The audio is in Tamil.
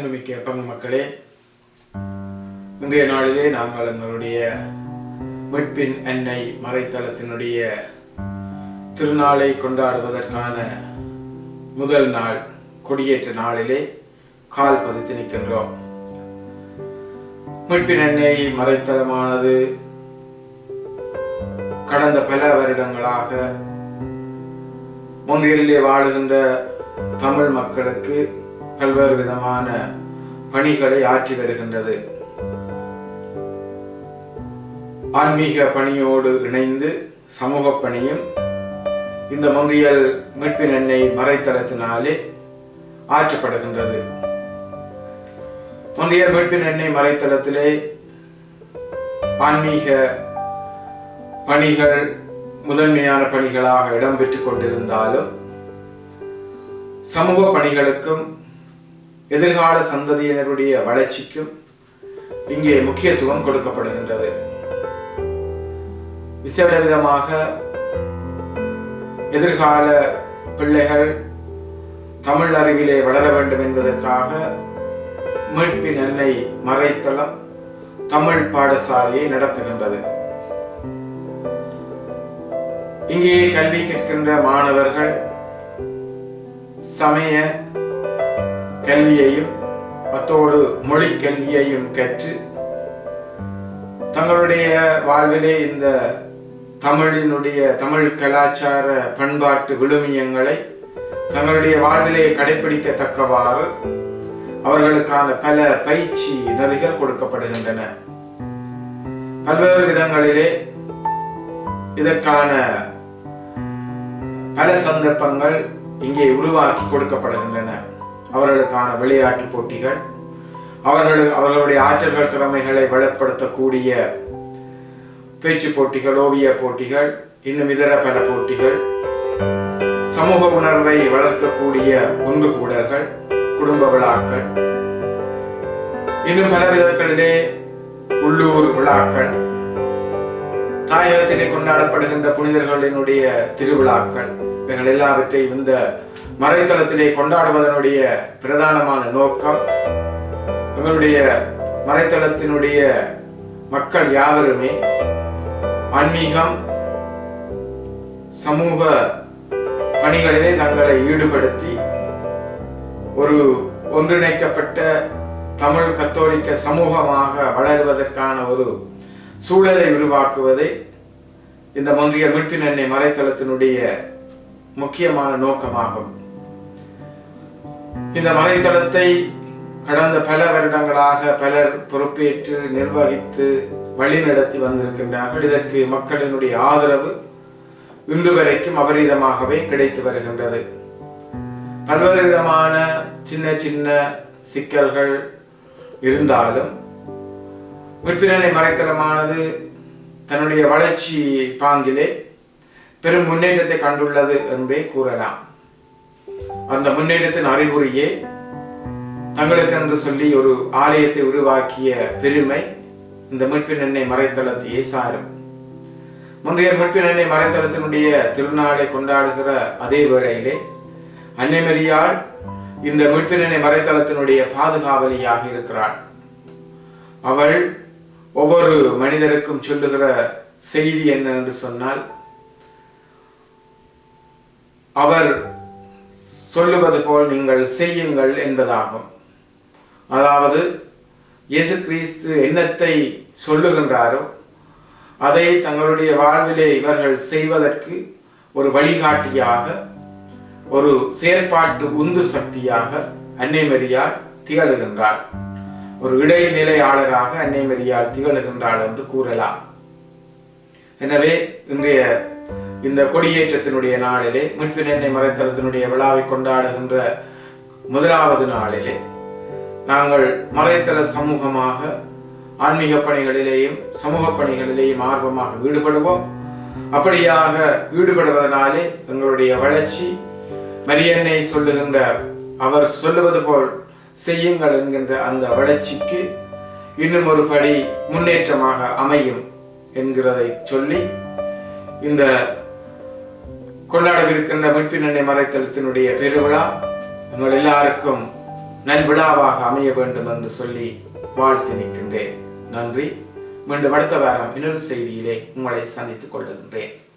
அன்புமிக்க பங்கு மக்களே, இன்றைய நாளிலே நாங்கள் எங்களுடைய மீட்பின் அன்னை மறைத்தளத்தினுடைய திருநாளை கொண்டாடுவதற்கான முதல் நாள் கொடியேற்ற நாளிலே கால் பதித்து நிற்கின்றோம். மீட்பின் அன்னை மறைத்தளமானது கடந்த பல வருடங்களாக மொன்றியலிலே வாழுகின்ற தமிழ் மக்களுக்கு பல்வேறு விதமான பணிகளை ஆற்றி வருகின்றது. ஆன்மீக பணியோடு இணைந்து சமூக பணியும் இந்த மொன்றியல் மீட்பின் அன்னை மறைத்தளத்தினாலே ஆற்றப்படுகின்றது. மொன்றியல் மீட்பின் அன்னை மறைத்தளத்திலே ஆன்மீக பணிகள் முதன்மையான பணிகளாக இடம்பெற்றுக் கொண்டிருந்தாலும் சமூக பணிகளுக்கும் எதிர்கால சந்ததியினருடைய வளர்ச்சிக்கும் இங்கே முக்கியத்துவம் கொடுக்கப்படுகின்றது. விசேட விதமாக எதிர்கால பிள்ளைகள் தமிழ் அறிவிலே வளர வேண்டும் என்பதற்காக மீட்பின் அன்னை மறைத்தளம் தமிழ் பாடசாலையை நடத்துகின்றது. இங்கே கல்வி கற்கின்ற மாணவர்கள் சமய கல்வியையும் அத்தோடு மொழி கல்வியையும் கற்று தங்களுடைய வாழ்விலே இந்த தமிழ் கலாச்சார பண்பாட்டு விழுமியங்களை தங்களுடைய வாழ்விலே கடைபிடிக்கத்தக்கவாறு அவர்களுக்கான பல பயிற்சி நெறிகள் கொடுக்கப்படுகின்றன. பல்வேறு விதங்களிலே இதற்கான பல சந்தர்ப்பங்கள் இங்கே உருவாக்கி கொடுக்கப்படுகின்றன. அவர்களுக்கான விளையாட்டு போட்டிகள், அவர்களுடைய ஆற்றல்கள் திறமைகளை வளப்படுத்தக்கூடிய பேச்சு போட்டிகள், ஓவிய போட்டிகள், இன்னும் இதர பல போட்டிகள், சமூக உணர்வை வளர்க்கக்கூடிய ஒன்று கூடல்கள், குடும்ப விழாக்கள், இன்னும் பல விதங்களிலே உள்ளூர் விழாக்கள், தாயகத்திலே கொண்டாடப்படுகின்ற புனிதர்களினுடைய திருவிழாக்கள், இவைகள் எல்லாவற்றையும் இந்த மறைத்தளத்திலே கொண்டாடுவதனுடைய பிரதானமான நோக்கம் எங்களுடைய மறைத்தளத்தினுடைய மக்கள் யாவருமே ஆன்மீகம் சமூக பணிகளிலே தங்களை ஈடுபடுத்தி ஒரு ஒன்றிணைக்கப்பட்ட தமிழ் கத்தோலிக்க சமூகமாக வளருவதற்கான ஒரு சூழலை உருவாக்குவதே இந்த மொன்றியல் மீட்பின் அன்னை மறைத்தளத்தினுடைய முக்கியமான நோக்கமாகும். இந்த மறைத்தளத்தை கடந்த பல வருடங்களாக பலர் பொறுப்பேற்று நிர்வகித்து வழிநடத்தி வந்திருக்கின்றார்கள். இதற்கு மக்களினுடைய ஆதரவு இன்று வரைக்கும் அபரிதமாகவே கிடைத்து வருகின்றது. பல்வேறு விதமான சின்ன சின்ன சிக்கல்கள் இருந்தாலும் மீட்பின் அன்னை மறைத்தளமானது தன்னுடைய வளர்ச்சி பாங்கிலே பெரும் முன்னேற்றத்தை கண்டுள்ளது என்பதை கூறலாம். அந்த முன்னேற்றத்தின் அறிகுறியே தங்களுக்கு என்று சொல்லி ஒரு ஆலயத்தை உருவாக்கிய பெருமை இந்த மீட்பின் அன்னை மறைத்தளத்தையே சாரும். முந்தைய மீட்பின் அன்னை மறைத்தளத்தினுடைய திருநாளை கொண்டாடுகிற அதே வேளையிலே அன்னை மரியாள் இந்த மீட்பின் அன்னை மறைத்தளத்தினுடைய பாதுகாவலியாக இருக்கிறாள். அவள் ஒவ்வொரு மனிதருக்கும் சொல்லுகிற செய்தி என்ன என்று சொன்னால், அவர் சொல்லுவது போல் நீங்கள் செய்யுங்கள் என்பதாகும். அதாவது இயேசு கிறிஸ்து என்னத்தை சொல்லுகின்றாரோ அதை தங்களுடைய வாழ்விலே இவர்கள் செய்வதற்கு ஒரு வழிகாட்டியாக, ஒரு செயல்பாட்டு உந்து சக்தியாக அன்னை மரியாள் திகழ்கின்றாள். ஒரு இடைநிலையாளராக அன்னை மரியாள் திகழ்கின்றாள் என்று கூறலாம். எனவே இன்றைய இந்த கொடியேற்றத்தினுடைய நாளிலே மீட்பின் அன்னை மறைத்தளத்தினுடைய விழாவை கொண்டாடுகின்ற முதலாவது நாளிலே நாங்கள் மறைத்தள சமூகமாக ஆன்மீக பணிகளிலேயும் சமூக பணிகளிலேயும் ஆர்வமாக ஈடுபடுவோம். அப்படியாக ஈடுபடுவதனாலே எங்களுடைய வளர்ச்சி மரியன்னை சொல்லுகின்ற அவர் சொல்லுவது போல் செய்யுங்கள் என்கின்ற அந்த வளர்ச்சிக்கு இன்னும் ஒரு படி முன்னேற்றமாக அமையும் என்கிறதை சொல்லி இந்த கொண்டாடவிருக்கின்ற மீட்பின் அன்னை மறைத்தளத்தினுடைய பெருவிழா உங்கள் எல்லாருக்கும் நல்விழாவாக அமைய வேண்டும் என்று சொல்லி வாழ்த்து நிற்கின்றேன். நன்றி. மீண்டும் அடுத்த வாரம் இன்னொரு செய்தியிலே உங்களை சந்தித்துக் கொள்கின்றேன்.